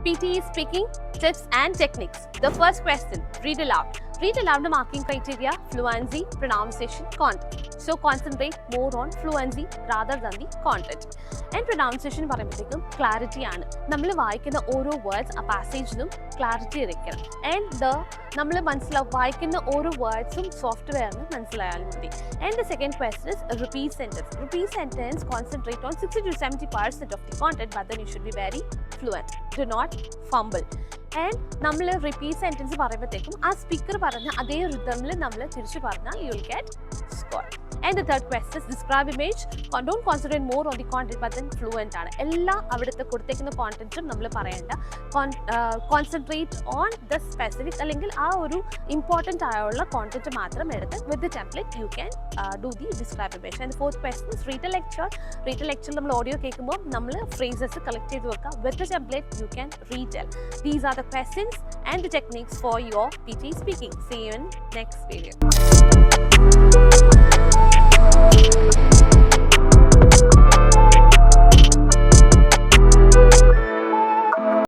PTE speaking tips and techniques. The first question, read aloud. Read aloud the marking criteria, fluency, pronunciation, content. So concentrate more on fluency rather than the content. And pronunciation പറയുമ്പോഴത്തേക്കും clarity ആണ്. നമ്മൾ വായിക്കുന്ന ഓരോ words ആ പാസേജിനും clarity ഇരിക്കണം. And നമ്മൾ വായിക്കുന്ന ഓരോ വേർഡ്സും സോഫ്റ്റ്വെയറിന് മനസ്സിലായാലും മതി. And the second question is repeat sentence. Repeat sentence concentrate on 60 to 70% of the content, but then you should be very fluent. Do not fumble. And നമ്മൾ റിപ്പീറ്റ് സെൻറ്റൻസ് പറയുമ്പോഴത്തേക്കും ആ speaker പറഞ്ഞ അതേ റിതമിൽ നമ്മൾ തിരിച്ചു പറഞ്ഞാൽ you will get score. And the third question is describe image. Don't concentrate more on the content, but then fluent ആണ്. എല്ലാ അവിടുത്തെ കൊടുത്തേക്കുന്ന കോണ്ടന്റും നമ്മൾ പറയേണ്ട. കോൺസെൻട്രേറ്റ് ഓൺ ദ സ്പെസിഫിക് അല്ലെങ്കിൽ ആ ഒരു ഇമ്പോർട്ടൻ്റ് ആയുള്ള കോണ്ടന്റ് മാത്രം എടുത്ത് with the template you can do the describe image. And fourth question is read a lecture. Read a lecture നമ്മൾ ഓഡിയോ കേൾക്കുമ്പോൾ നമ്മൾ ഫ്രേസസ് കളക്ട് ചെയ്ത് വെക്കുക. With the template you can retell. These are the questions and the techniques for your PTE speaking. See you in next video.